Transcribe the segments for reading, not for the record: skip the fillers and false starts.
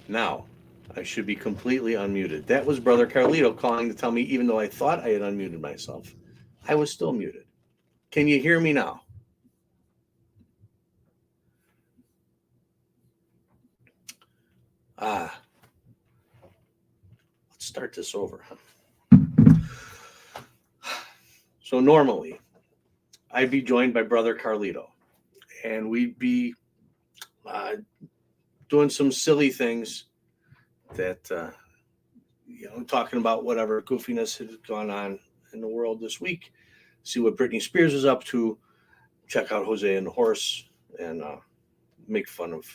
Now, I should be completely unmuted. That was Brother Carlito calling to tell me, even though I thought I had unmuted myself, I was still muted. Can you hear me now? Let's start this over. So normally, I'd be joined by Brother Carlito, and we'd be doing some silly things that, talking about whatever goofiness has gone on in the world this week. See what Britney Spears is up to. Check out Jose and the Horse, and make fun of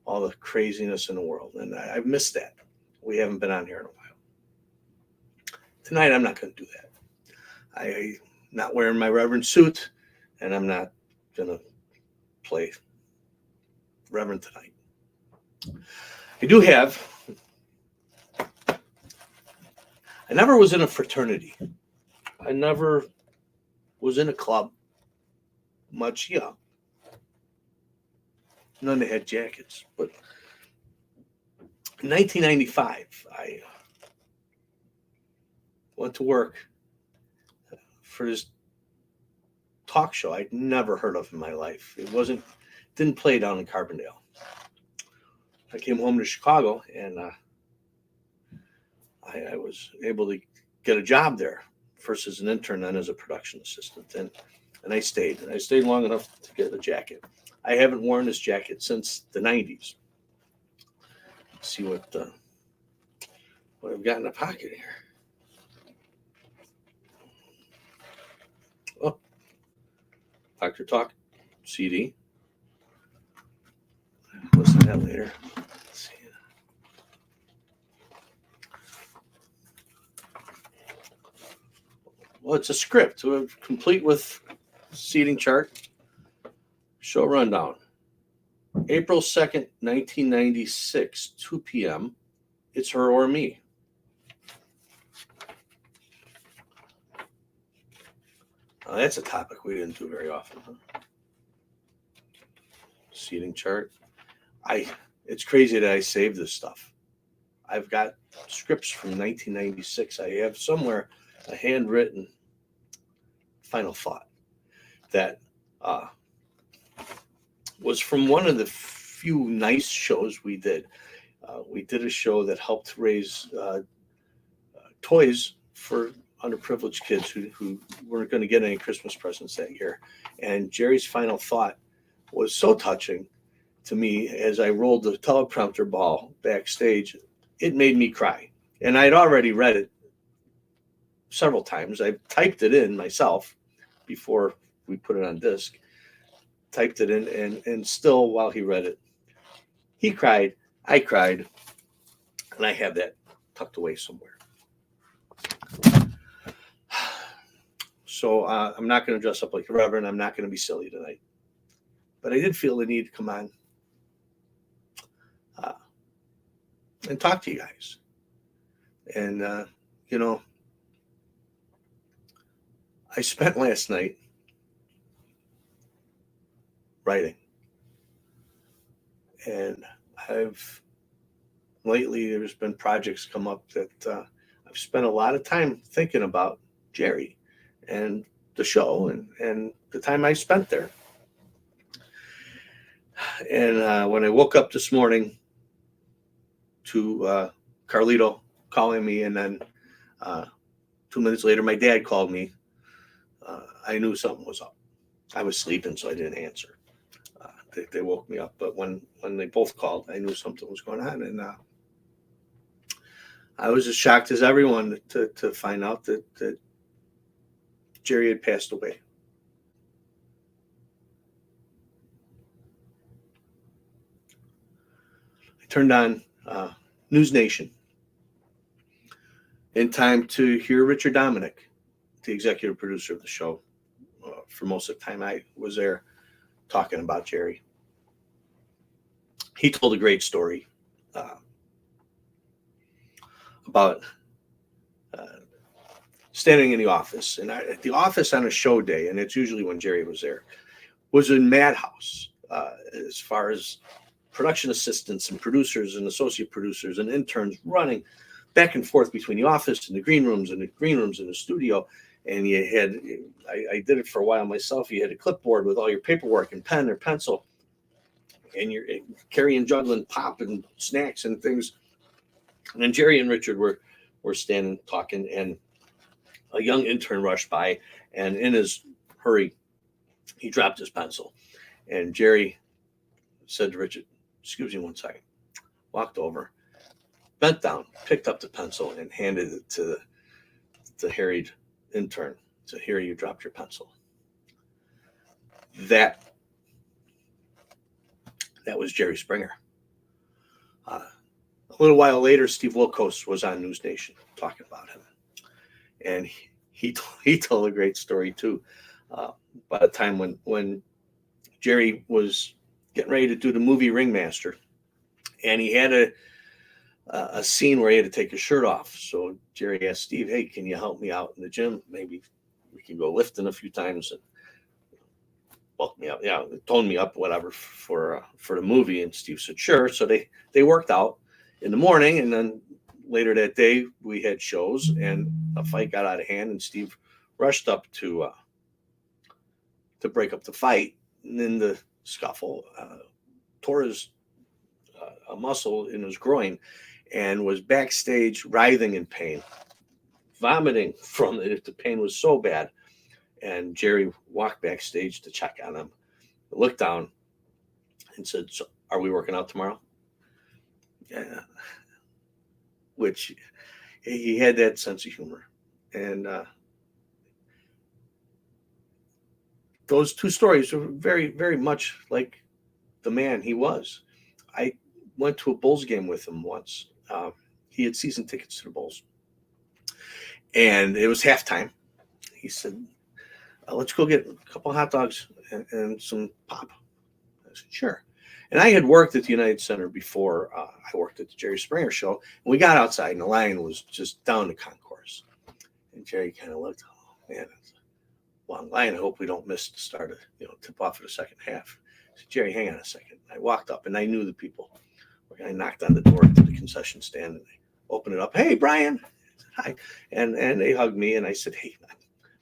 all the craziness in the world. And I've missed that. We haven't been on here in a while. Tonight, I'm not going to do that. I'm not wearing my Reverend suit, and I'm not going to play Reverend tonight. I do have. I never was in a fraternity. I never was in a club much. Yeah. None that had jackets. But in 1995, I went to work for this talk show I'd never heard of in my life. Didn't play down in Carbondale. I came home to Chicago, and I was able to get a job there, first as an intern, then as a production assistant. And I stayed. And I stayed long enough to get a jacket. I haven't worn this jacket since the 90s. Let's see what I've got in the pocket here. Oh, Dr. Talk CD. Listen to that later. Let's see. Well, it's a script, complete with seating chart, show rundown. April 2nd, 1996, 2 p.m. It's Her or Me. Now, that's a topic we didn't do very often. Huh? Seating chart. It's crazy that I saved this stuff. I've got scripts from 1996. I have somewhere a handwritten final thought that was from one of the few nice shows we did. We did a show that helped raise toys for underprivileged kids who weren't going to get any Christmas presents that year. And Jerry's final thought was so touching to me as I rolled the teleprompter ball backstage. It made me cry. And I'd already read it several times. I typed it in myself before we put it on disc. Typed it in, and still, while he read it, he cried, I cried, and I have that tucked away somewhere. So I'm not going to dress up like a reverend. I'm not going to be silly tonight. But I did feel the need to come on and talk to you guys. And, I spent last night writing. And lately there's been projects come up that I've spent a lot of time thinking about Jerry and the show and the time I spent there. And when I woke up this morning to Carlito calling me, and then 2 minutes later my dad called me, I knew something was up. I was sleeping, so I didn't answer. They woke me up, but when they both called, I knew something was going on, and I was as shocked as everyone to find out that Jerry had passed away. I turned on News Nation in time to hear Richard Dominic, the executive producer of the show. For most of the time I was there, talking about Jerry. He told a great story about standing in the office. And the office on a show day, and it's usually when Jerry was there, was a madhouse as far as production assistants and producers and associate producers and interns running back and forth between the office and the green rooms and the studio. And you had, I did it for a while myself. You had a clipboard with all your paperwork and pen or pencil, and you're carrying, juggling pop and snacks and things. And then Jerry and Richard were standing talking, and a young intern rushed by, and in his hurry, he dropped his pencil. And Jerry said to Richard, "Excuse me one second." Walked over, bent down, picked up the pencil, and handed it to the harried intern. So, "Here, you dropped your pencil." That was Jerry Springer. A little while later, Steve Wilkos was on News Nation talking about him, and he told a great story too. By the time when Jerry was getting ready to do the movie Ringmaster, and he had a scene where he had to take his shirt off. So Jerry asked Steve, "Hey, can you help me out in the gym? Maybe we can go lifting a few times and bulk me up, tone me up, whatever, for the movie." And Steve said, "Sure." So they worked out in the morning, and then later that day we had shows, and a fight got out of hand, and Steve rushed up to break up the fight. And in the scuffle, tore his a muscle in his groin, and was backstage writhing in pain, vomiting from it. The pain was so bad. And Jerry walked backstage to check on him, looked down, and said, "So, are we working out tomorrow?" Yeah. Which, he had that sense of humor. And those two stories are very, very much like the man he was. I went to a Bulls game with him once. He had season tickets to the Bulls, and it was halftime. He said, "Let's go get a couple of hot dogs and some pop." I said, "Sure." And I had worked at the United Center before. I worked at the Jerry Springer show, and we got outside, and the line was just down the concourse. And Jerry kind of looked, "Oh man, it's a long line. I hope we don't miss the start of, tip off of the second half." I said, "Jerry, hang on a second." I walked up, and I knew the people. I knocked on the door to the concession stand, and they opened it up. "Hey, Brian." I said, "Hi." And they hugged me, and I said, "Hey,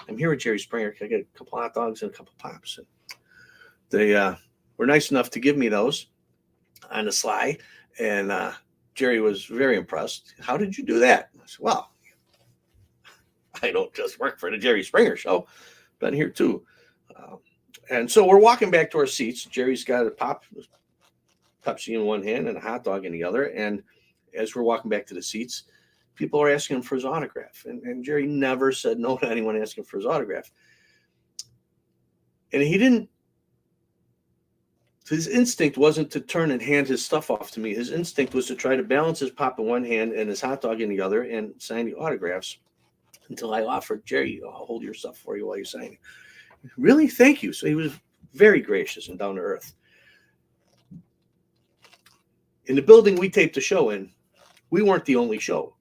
I'm here with Jerry Springer. Can I get a couple hot dogs and a couple pops?" And they were nice enough to give me those on the sly. And Jerry was very impressed. "How did you do that?" I said, "Well, I don't just work for the Jerry Springer show. Been here too." And so we're walking back to our seats. Jerry's got a Pepsi in one hand and a hot dog in the other. And as we're walking back to the seats, people are asking him for his autograph. And Jerry never said no to anyone asking for his autograph. And his instinct wasn't to turn and hand his stuff off to me. His instinct was to try to balance his pop in one hand and his hot dog in the other and sign the autographs until I offered, "Jerry, I'll hold your stuff for you while you sign it." "Really? Thank you." So he was very gracious and down to earth. In the building we taped the show in, we weren't the only show.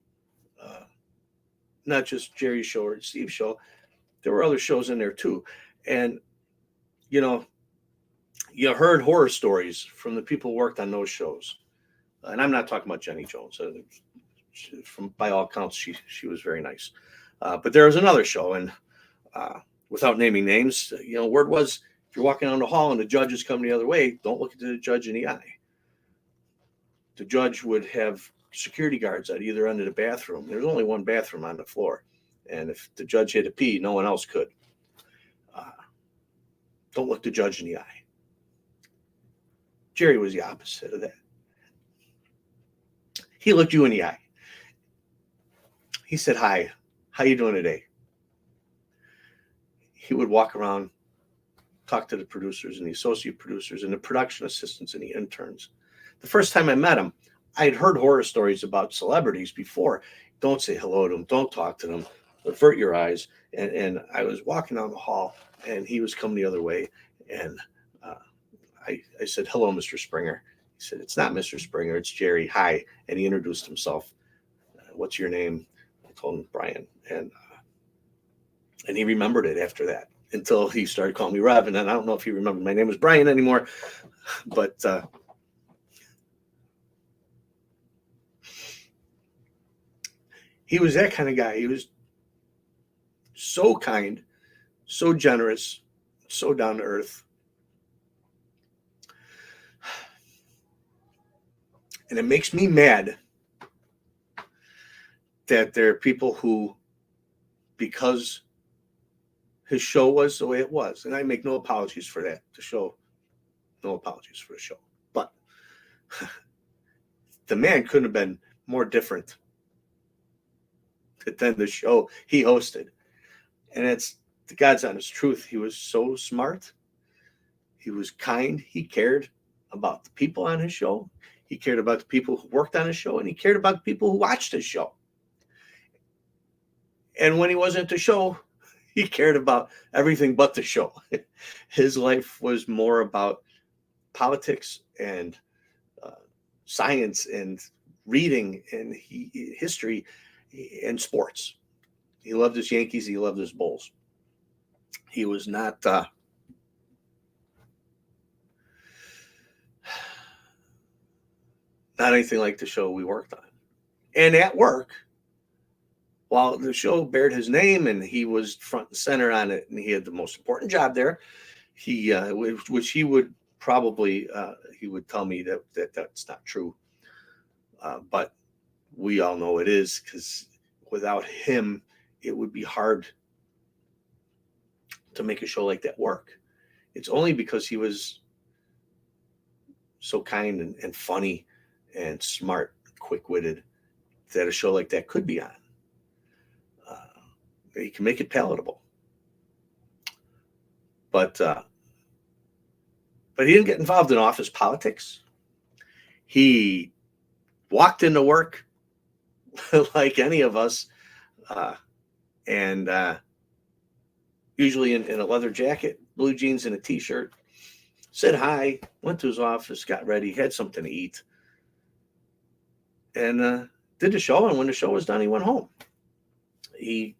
Not just Jerry's show or Steve's show. There were other shows in there too. And, you heard horror stories from the people who worked on those shows. And I'm not talking about Jenny Jones. By all accounts, she was very nice. But there was another show, and without naming names, word was, if you're walking down the hall and the judge is coming the other way, don't look at the judge in the eye. The judge would have security guards at either end of the bathroom. There's only one bathroom on the floor. And if the judge had to pee, no one else could. Don't look the judge in the eye. Jerry was the opposite of that. He looked you in the eye. He said, "Hi, how you doing today?" He would walk around, talk to the producers and the associate producers and the production assistants and the interns. The first time I met him, I had heard horror stories about celebrities before. Don't say hello to them. Don't talk to them. Avert your eyes. And I was walking down the hall, and he was coming the other way. And I said, "Hello, Mr. Springer." He said, "It's not Mr. Springer. It's Jerry. Hi." And he introduced himself. "What's your name?" I told him, "Brian." And he remembered it after that until he started calling me Rev. And then I don't know if he remembered my name was Brian anymore. But He was that kind of guy. He was so kind, so generous, so down to earth. And it makes me mad that there are people who, because his show was the way it was, and I make no apologies for that. The show, no apologies for the show. But the man couldn't have been more different than the show he hosted. And it's the God's honest truth. He was so smart. He was kind. He cared about the people on his show. He cared about the people who worked on his show, and he cared about the people who watched his show. And when he wasn't at the show, he cared about everything but the show. His life was more about politics and science and reading and history and sports. He loved his Yankees. He loved his Bulls. He was not anything like the show we worked on. And at work, while the show bared his name and he was front and center on it, and he had the most important job there, he which he would probably he would tell me that that's not true, but we all know it is, because without him, it would be hard to make a show like that work. It's only because he was so kind and funny and smart, quick-witted, that a show like that could be on. He can make it palatable. But he didn't get involved in office politics. He walked into work like any of us, and usually in a leather jacket, blue jeans, and a T-shirt, said hi, went to his office, got ready, had something to eat, and did the show. And when the show was done, he went home. He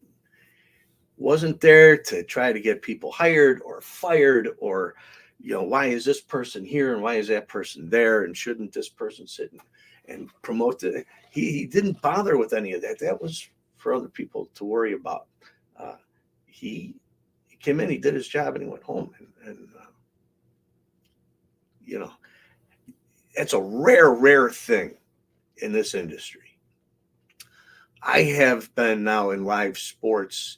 wasn't there to try to get people hired or fired, or, why is this person here and why is that person there, and shouldn't this person sit and promote it. He didn't bother with any of that. That was for other people to worry about. He came in, he did his job, and he went home. And it's a rare thing in this industry. I have been now in live sports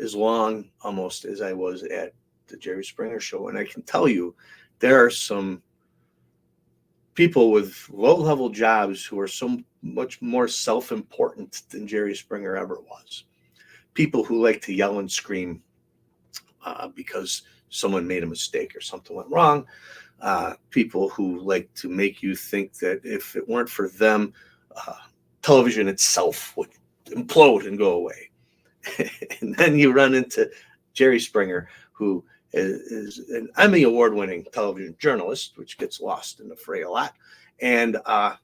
as long almost as I was at the Jerry Springer show. And I can tell you, there are some people with low-level jobs who are so much more self-important than Jerry Springer ever was. People who like to yell and scream because someone made a mistake or something went wrong. People who like to make you think that if it weren't for them, television itself would implode and go away. And then you run into Jerry Springer, who is an Emmy award-winning television journalist, which gets lost in the fray a lot, and had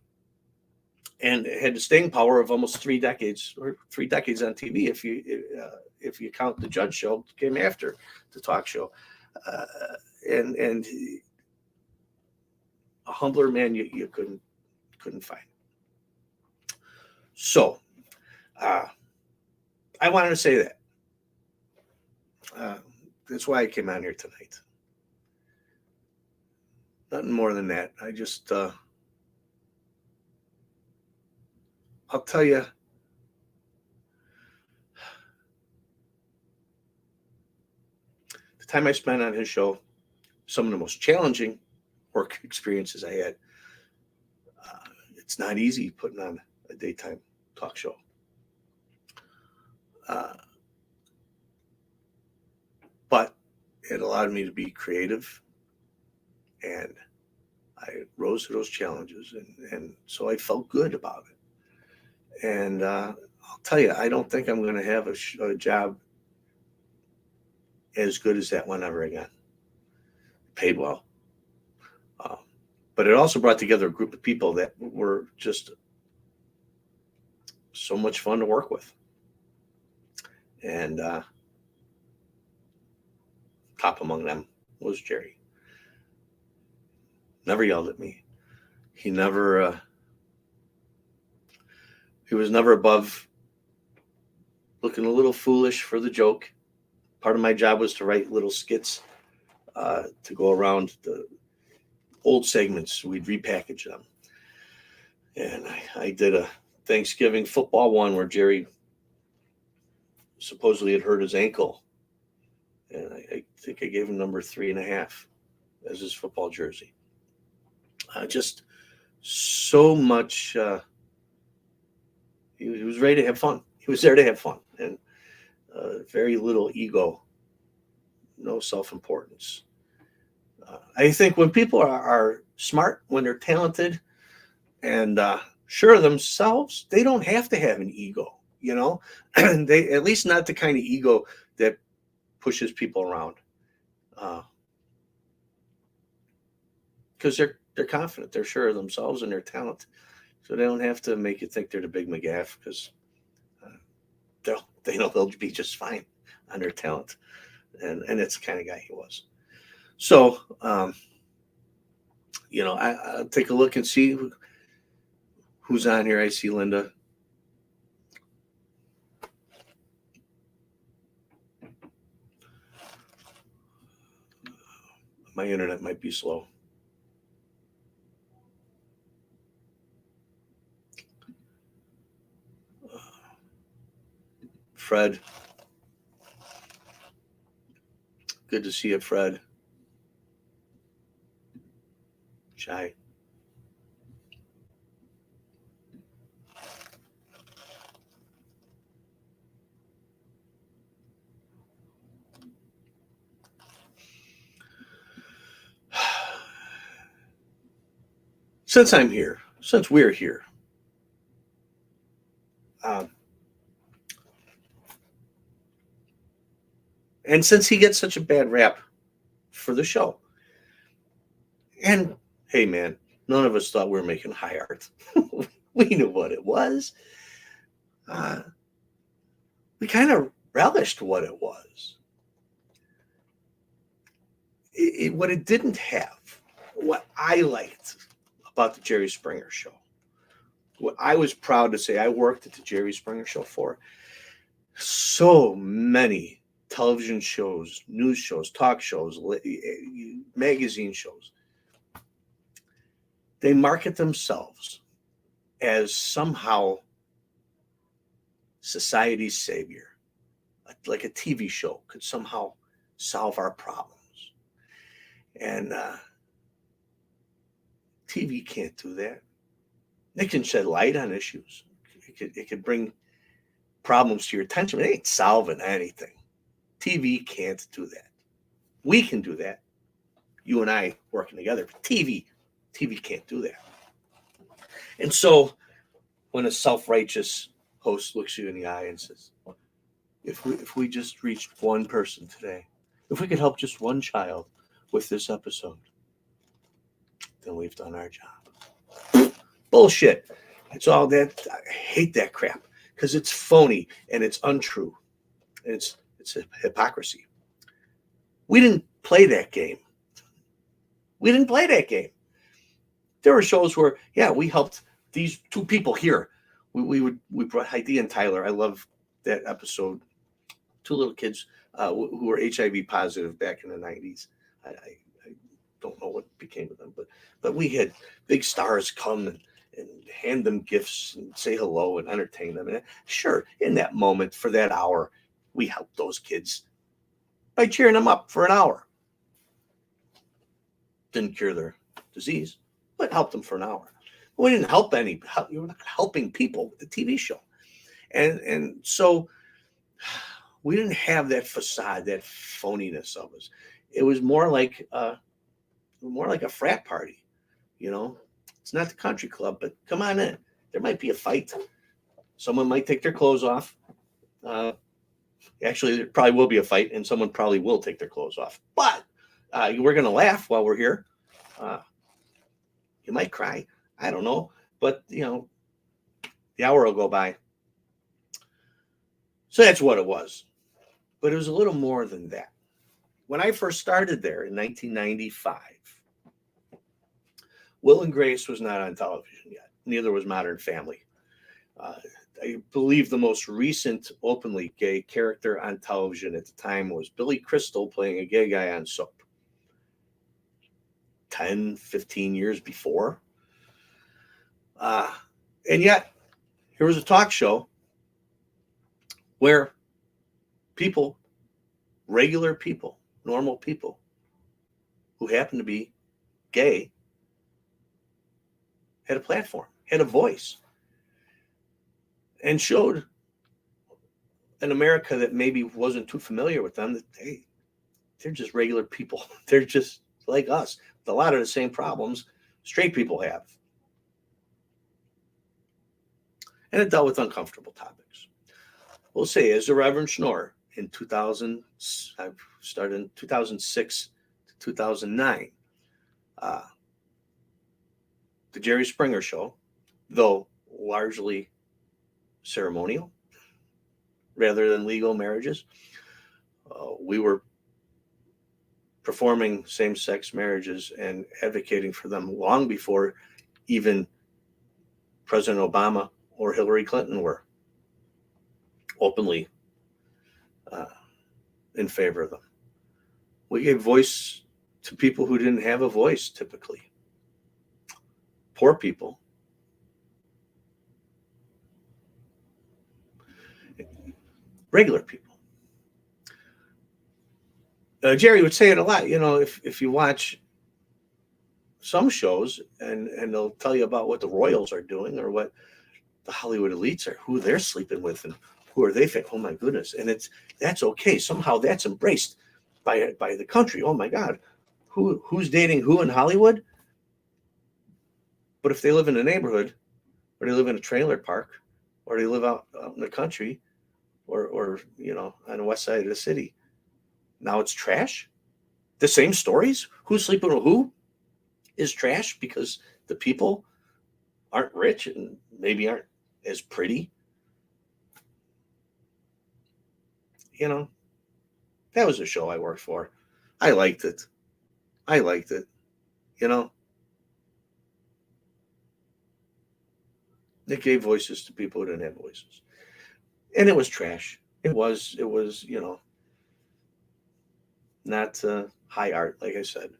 the staying power of almost 3 decades on TV, if you count the Judge show came after the talk show, and a humbler man you couldn't find. So I wanted to say that. That's why I came on here tonight. Nothing more than that. I just, I'll tell you, the time I spent on his show, some of the most challenging work experiences I had. It's not easy putting on a daytime talk show. But it allowed me to be creative, and I rose to those challenges, and so I felt good about it. And I'll tell you, I don't think I'm going to have a job as good as that one ever again. Paid well. But it also brought together a group of people that were just so much fun to work with. And top among them was Jerry. Never yelled at me. He was never above looking a little foolish for the joke. Part of my job was to write little skits to go around the old segments. We'd repackage them. And I did a Thanksgiving football one where Jerry supposedly had hurt his ankle. And I think I gave him number 3.5 as his football jersey. Just so much. He was ready to have fun. He was there to have fun. And very little ego, no self-importance. I think when people are smart, when they're talented and sure of themselves, they don't have to have an ego, you know? They, at least not the kind of ego that pushes people around. Because they're confident, they're sure of themselves and their talent. So they don't have to make you think they're the big McGaff, because they know they'll be just fine on their talent. And it's the kind of guy he was. So, I'll take a look and see who's on here. I see Linda. My internet might be slow. Fred. Good to see you, Fred. Shy. Since I'm here, since we're here, and since he gets such a bad rap for the show, and hey, man, none of us thought we were making high art. We knew what it was. We kind of relished what it was. What it didn't have, what I liked about the Jerry Springer Show, what I was proud to say I worked at the Jerry Springer Show for, so many television shows, news shows, talk shows, magazine shows, they market themselves as somehow society's savior, like a TV show could somehow solve our problems. And TV can't do that. It can shed light on issues. It could bring problems to your attention, but it ain't solving anything. TV can't do that. We can do that. You and I working together. But TV can't do that. And so when a self-righteous host looks you in the eye and says, if we just reached one person today, if we could help just one child with this episode, then we've done our job. Bullshit. It's all that. I hate that crap because it's phony and it's untrue. And it's a hypocrisy. We didn't play that game. There were shows where, yeah, we helped these two people here. We brought Heidi and Tyler. I love that episode. Two little kids who were HIV positive back in the 90s. I don't know what became of them, but we had big stars come and hand them gifts and say hello and entertain them. And sure, in that moment, for that hour, we helped those kids by cheering them up for an hour. Didn't cure their disease, but helped them for an hour. We didn't help you were not helping people with the TV show. And so we didn't have that facade, that phoniness of us. It was more like a frat party, you know. It's not the country club, but come on in. There might be a fight. Someone might take their clothes off. Actually, there probably will be a fight, and someone probably will take their clothes off. But we're going to laugh while we're here. You might cry. I don't know. But, you know, the hour will go by. So that's what it was. But it was a little more than that. When I first started there in 1995, Will and Grace was not on television yet. Neither was Modern Family. I believe the most recent openly gay character on television at the time was Billy Crystal playing a gay guy on Soap. 10, 15 years before. And yet, here was a talk show where people, regular people, normal people who happened to be gay, had a platform, had a voice, and showed an America that maybe wasn't too familiar with them that, hey, they're just regular people. They're just like us, with a lot of the same problems straight people have. And it dealt with uncomfortable topics. We'll say, as the Reverend Schnorr in 2000, I started in 2006 to 2009. The Jerry Springer Show, though largely ceremonial rather than legal marriages, we were performing same-sex marriages and advocating for them long before even President Obama or Hillary Clinton were openly in favor of them. We gave voice to people who didn't have a voice typically. Poor people. Regular people. Jerry would say it a lot. You know, if you watch some shows and they'll tell you about what the royals are doing or what the Hollywood elites are, who they're sleeping with and who are they? Oh my goodness. And that's okay. Somehow that's embraced by the country. Oh my God. Who's dating who in Hollywood? But if they live in a neighborhood or they live in a trailer park or they live out in the country or you know, on the west side of the city, now it's trash. The same stories. Who's sleeping with who is trash because the people aren't rich and maybe aren't as pretty. You know, that was a show I worked for. I liked it. You know, it gave voices to people who didn't have voices. And it was trash. It was, you know, not high art, like I said.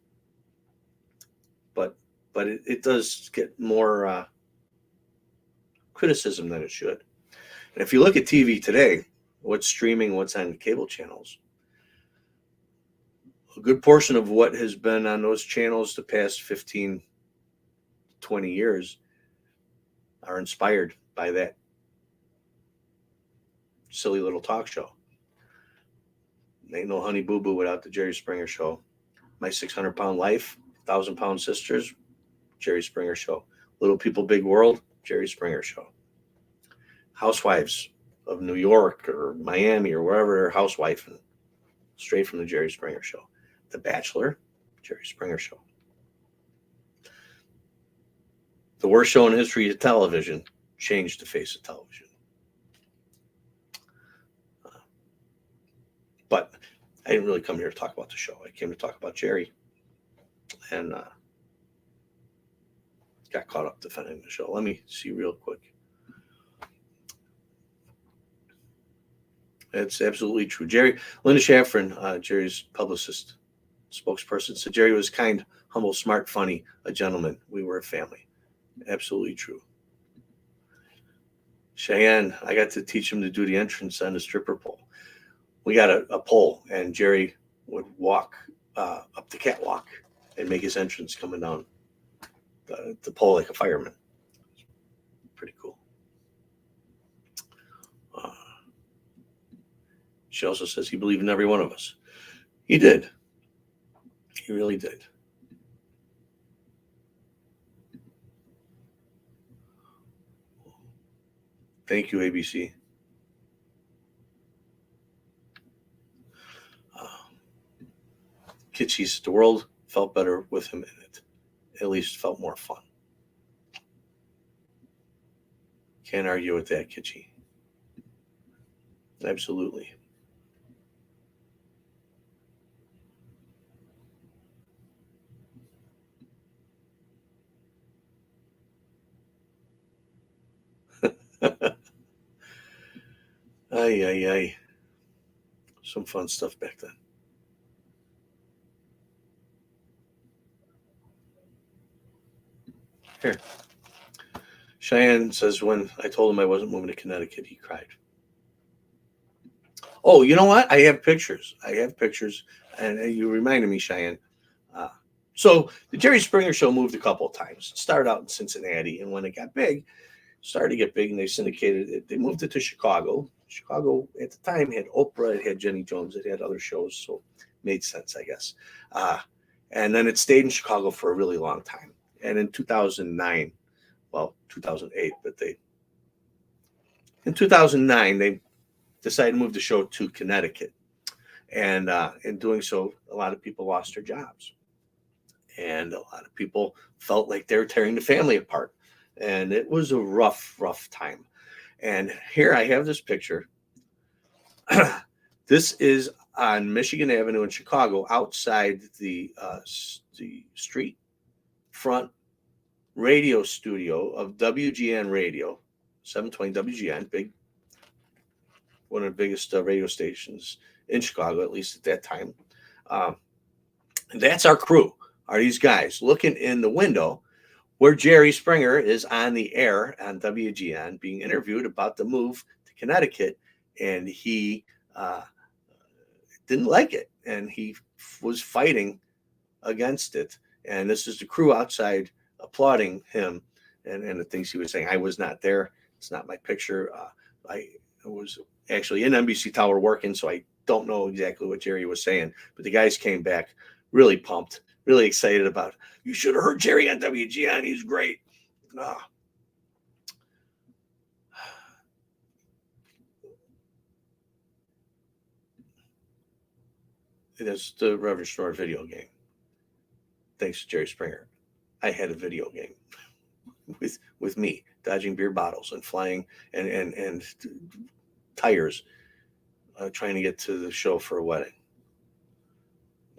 But it does get more criticism than it should. And if you look at TV today, what's streaming, what's on cable channels, a good portion of what has been on those channels the past 15, 20 years are inspired by that silly little talk show. Ain't no Honey Boo Boo without the Jerry Springer Show. My 600-pound Life, 1,000-pound Sisters, Jerry Springer Show. Little People, Big World, Jerry Springer Show. Housewives of New York or Miami or wherever they're housewife, and straight from the Jerry Springer Show. The Bachelor, Jerry Springer Show. The worst show in history of television changed the face of television. But I didn't really come here to talk about the show. I came to talk about Jerry. And got caught up defending the show. Let me see real quick. It's absolutely true. Linda Schafran, Jerry's publicist, spokesperson, said Jerry was kind, humble, smart, funny, a gentleman. We were a family. Absolutely true. Cheyenne, I got to teach him to do the entrance on the stripper pole. We got a pole, and Jerry would walk up the catwalk and make his entrance coming down the pole like a fireman. Pretty cool. She also says he believed in every one of us. He did. He really did. Thank you, ABC. Kitschy's, the world felt better with him in it. At least felt more fun. Can't argue with that, Kitschy. Absolutely. Ay, ay, ay. Some fun stuff back then. Here. Cheyenne says, when I told him I wasn't moving to Connecticut, he cried. Oh, you know what? I have pictures. And you reminded me, Cheyenne. Uh, so the Jerry Springer Show moved a couple of times. It started out in Cincinnati, and when it got big, started to get big, and they syndicated it. They moved it to Chicago. Chicago at the time had Oprah, it had Jenny Jones, it had other shows, so it made sense, I guess. And then it stayed in Chicago for a really long time. And in 2009, well, 2008, but in 2009 they decided to move the show to Connecticut, and in doing so, a lot of people lost their jobs, and a lot of people felt like they were tearing the family apart, and it was a rough time. And here I have this picture. This is on Michigan Avenue in Chicago, outside the street front radio studio of WGN Radio, 720 WGN, big, one of the biggest radio stations in Chicago, at least at that time. And that's our crew, are these guys looking in the window where Jerry Springer is on the air on WGN being interviewed about the move to Connecticut, and he didn't like it, and he was fighting against it. And this is the crew outside applauding him and the things he was saying. I was not there. It's not my picture. I was actually in NBC Tower working, so I don't know exactly what Jerry was saying. But the guys came back really pumped, really excited about, you should have heard Jerry on WGN. He's great. That's the Reverend Snore video game. Thanks to Jerry Springer, I had a video game with me dodging beer bottles and flying and tires, trying to get to the show for a wedding.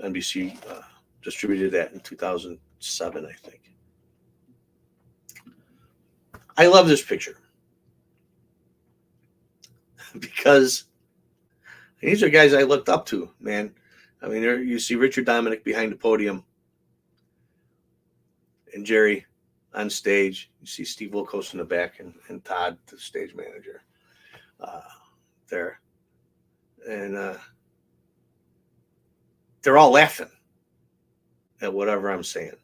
NBC distributed that in 2007, I think. I love this picture because these are guys I looked up to, man. I mean, there you see Richard Dominic behind the podium and Jerry on stage. You see Steve Wilkos in the back and Todd, the stage manager, there. And they're all laughing at whatever I'm saying.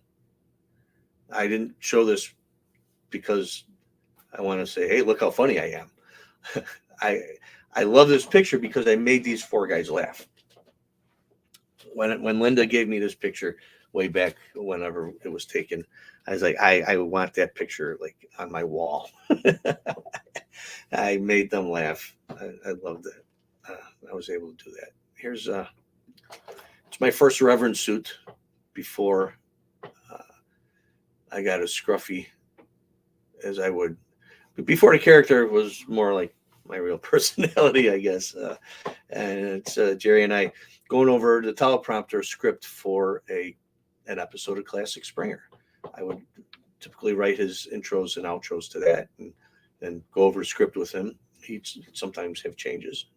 I didn't show this because I want to say, hey, look how funny I am. I love this picture because I made these four guys laugh. When Linda gave me this picture way back whenever it was taken, I was like, I want that picture like on my wall. I made them laugh. I loved it. I was able to do that. Here's it's my first Reverend suit before I got as scruffy as I would. But before the character was more like my real personality, I guess. And it's Jerry and I going over the teleprompter script for an episode of Classic Springer. I would typically write his intros and outros to that and go over the script with him. He'd sometimes have changes.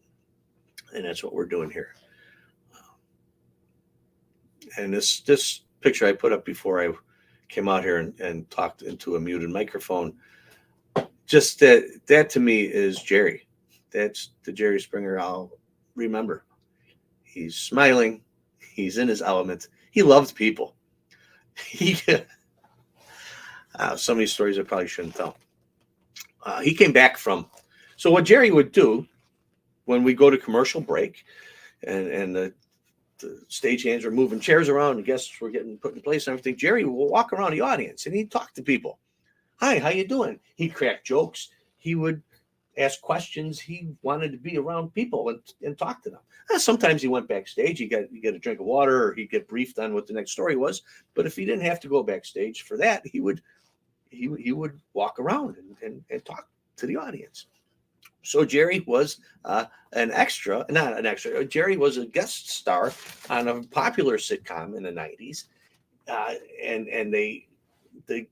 And that's what we're doing here. And this picture I put up before I came out here and talked into a muted microphone, just that to me is Jerry. That's the Jerry Springer I'll remember. He's smiling. He's in his element. He loved people. Some of these stories I probably shouldn't tell. He came back from. So what Jerry would do when we go to commercial break, and the stagehands are moving chairs around and guests were getting put in place and everything, Jerry will walk around the audience and he'd talk to people. Hi, how you doing? He'd crack jokes. He would ask questions. He wanted to be around people and talk to them. Sometimes he went backstage. He'd get a drink of water, or he'd get briefed on what the next story was. But if he didn't have to go backstage for that, he would walk around and talk to the audience. So Jerry was not an extra. Jerry was a guest star on a popular sitcom in the 90s. And the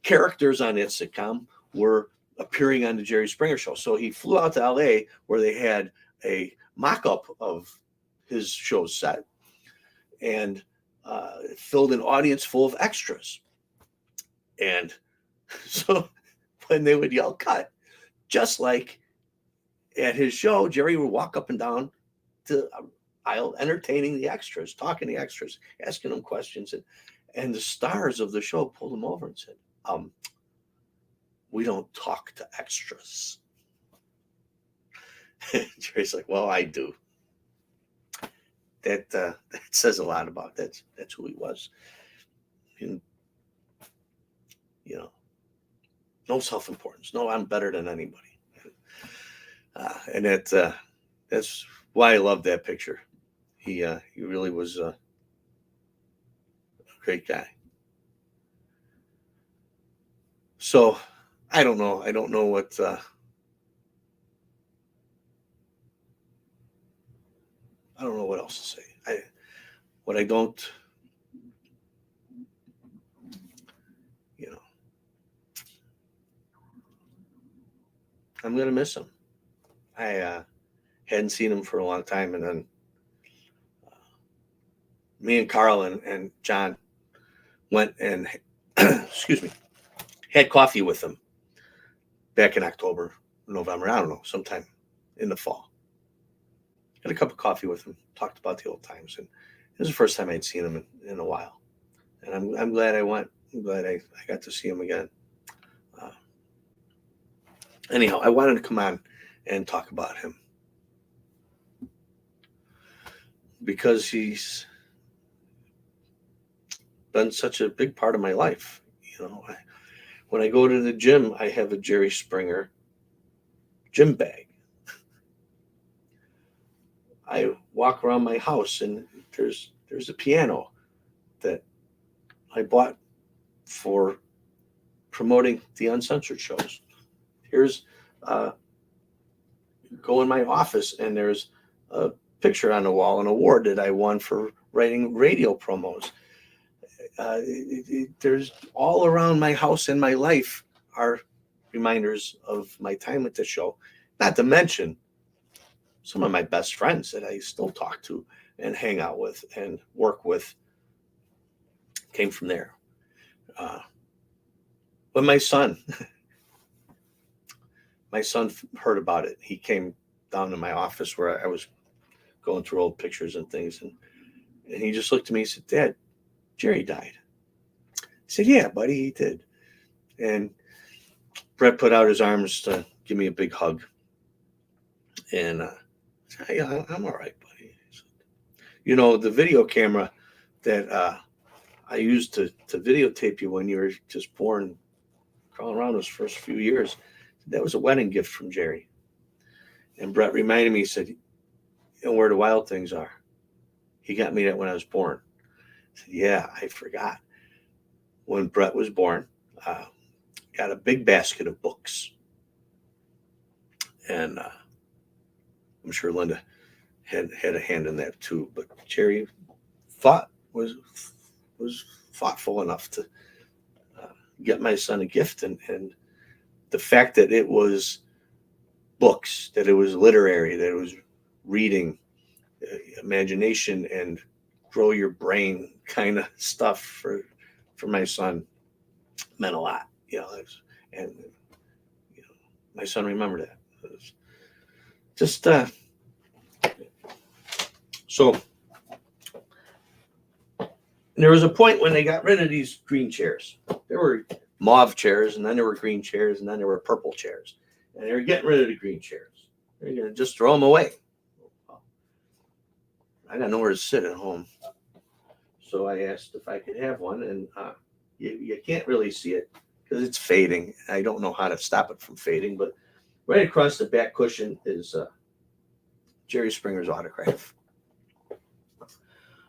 characters on that sitcom were appearing on the Jerry Springer show. So he flew out to LA where they had a mock-up of his show set and filled an audience full of extras. And so when they would yell cut, just like at his show, Jerry would walk up and down the aisle, entertaining the extras, talking to the extras, asking them questions. And the stars of the show pulled him over and said, we don't talk to extras. Jerry's like, well, I do. That says a lot about that. That's who he was. And, no self-importance. No, I'm better than anybody. And that's why I love that picture. He really was a great guy. So I don't know. I don't know what. I don't know what else to say. What I don't. I'm gonna miss him. I hadn't seen him for a long time, and then me and Carl and John went and excuse me, had coffee with him back in October, November. I don't know, sometime in the fall. Had a cup of coffee with him, talked about the old times, and it was the first time I'd seen him in a while. And I'm glad I went. I'm glad I got to see him again. Anyhow, I wanted to come on and talk about him because he's been such a big part of my life. When I go to the gym, I have a Jerry Springer gym bag. I walk around my house and there's a piano that I bought for promoting the Uncensored shows. Here's go in my office and there's a picture on the wall, an award that I won for writing radio promos. There's all around my house and my life are reminders of my time at the show. Not to mention some of my best friends that I still talk to and hang out with and work with came from there. But my son heard about it. He came down to my office where I was going through old pictures and things. And he just looked at me and said, Dad, Jerry died. I said, yeah, buddy, he did. And Brett put out his arms to give me a big hug. And I said, yeah, I'm all right, buddy. The video camera that I used to videotape you when you were just born, crawling around those first few years, that was a wedding gift from Jerry. And Brett reminded me, he said, where the wild things are. He got me that when I was born. I said, yeah, I forgot. When Brett was born, got a big basket of books. And I'm sure Linda had a hand in that too. But Jerry was thoughtful enough to get my son a gift. And the fact that it was books, that it was literary, that it was reading, imagination, and grow your brain kind of stuff for my son meant a lot. And my son remembered that. It was just so. There was a point when they got rid of these green chairs. There were mauve chairs, and then there were green chairs, and then there were purple chairs. And they were getting rid of the green chairs. They're going to just throw them away. I got nowhere to sit at home. So I asked if I could have one, and you can't really see it because it's fading. I don't know how to stop it from fading, but right across the back cushion is Jerry Springer's autograph.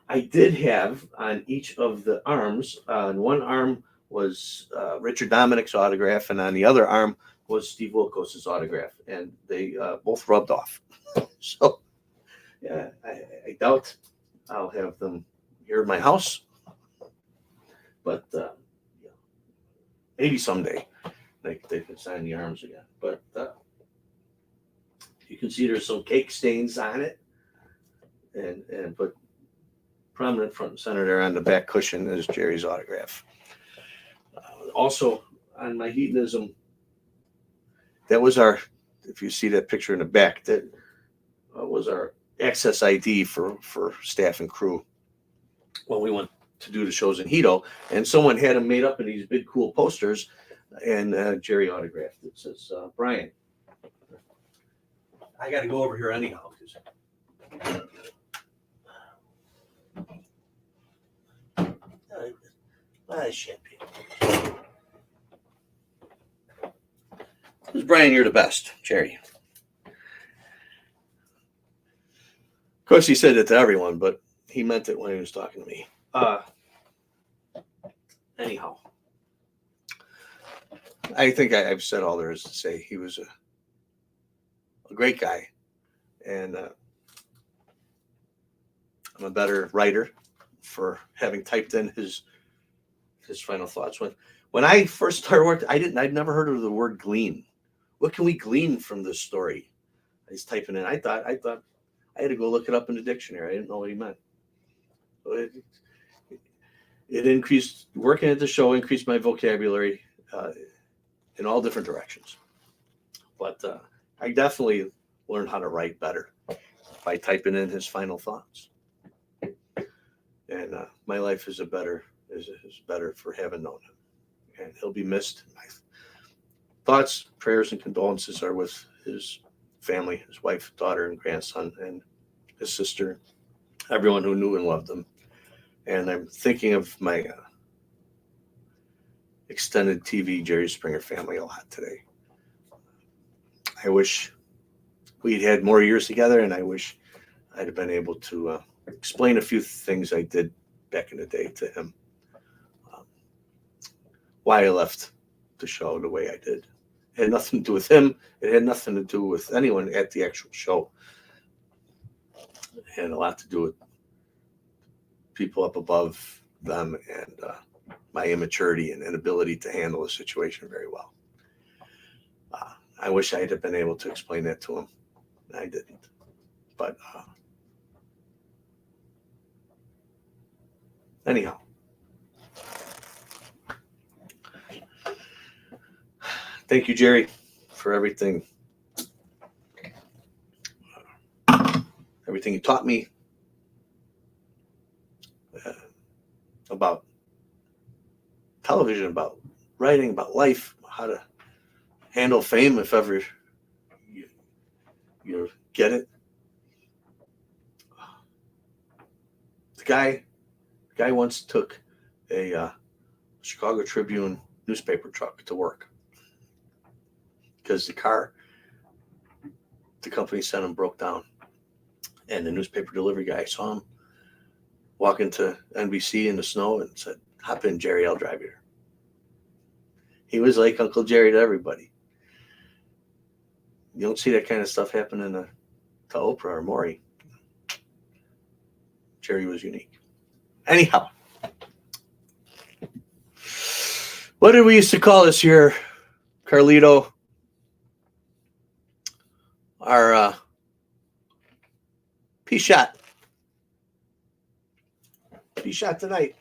I did have on each of the arms, on one arm was Richard Dominic's autograph, and on the other arm was Steve Wilkos' autograph, and they both rubbed off. So yeah, I doubt I'll have them here in my house, but maybe someday. they can sign the arms again. But you can see there's some cake stains on it, and but prominent front and center there on the back cushion is Jerry's autograph. Also on my hedonism, that was our. If you see that picture in the back, that was our access ID for staff and crew when we went to do the shows in Hedo, and someone had them made up in these big cool posters, and Jerry autographed it. It says, Brian, I got to go over here anyhow. Champagne. Because Brian, you're the best, Jerry. Of course, he said it to everyone, but he meant it when he was talking to me. Anyhow, I think I've said all there is to say. He was a great guy, and I'm a better writer for having typed in his final thoughts. When I first started working, I'd never heard of the word glean. What can we glean from this story? I was typing in. I thought I had to go look it up in the dictionary. I didn't know what he meant. So it increased, working at the show increased my vocabulary in all different directions. But I definitely learned how to write better by typing in his final thoughts. And my life is better for having known him. And he'll be missed. My thoughts, prayers, and condolences are with his family, his wife, daughter, and grandson, and his sister, everyone who knew and loved him. And I'm thinking of my extended TV Jerry Springer family a lot today. I wish we'd had more years together, and I wish I'd have been able to explain a few things I did back in the day to him. Why I left the show the way I did. It had nothing to do with him. It had nothing to do with anyone at the actual show. It had a lot to do with people up above them and my immaturity and inability to handle the situation very well. I wish I had been able to explain that to him. I didn't. But anyhow. Thank you, Jerry, for everything. Everything you taught me about television, about writing, about life, how to handle fame if ever you get it. The guy once took a Chicago Tribune newspaper truck to work because the car the company sent him broke down, and the newspaper delivery guy saw him walk into NBC in the snow and said, "Hop in, Jerry, I'll drive you there." He was like Uncle Jerry to everybody. You don't see that kind of stuff happening to Oprah or Maury. Jerry was unique. Anyhow, what did we used to call this here, Carlito? Our P shot. P shot tonight.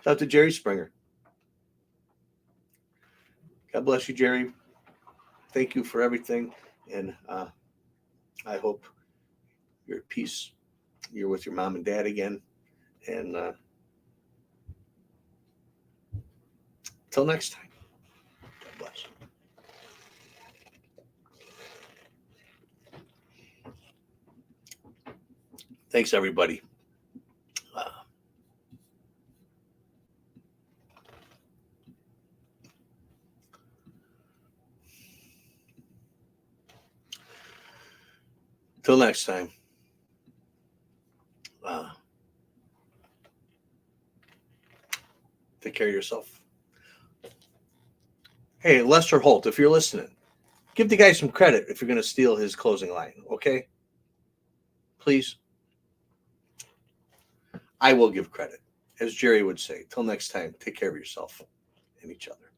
Shout out to Jerry Springer. God bless you, Jerry. Thank you for everything. And I hope you're at peace. You're with your mom and dad again. And till next time. God bless. Thanks, everybody. Till next time. Take care of yourself. Hey, Lester Holt, if you're listening, give the guy some credit if you're going to steal his closing line, okay? Please. I will give credit. As Jerry would say, till next time, take care of yourself and each other.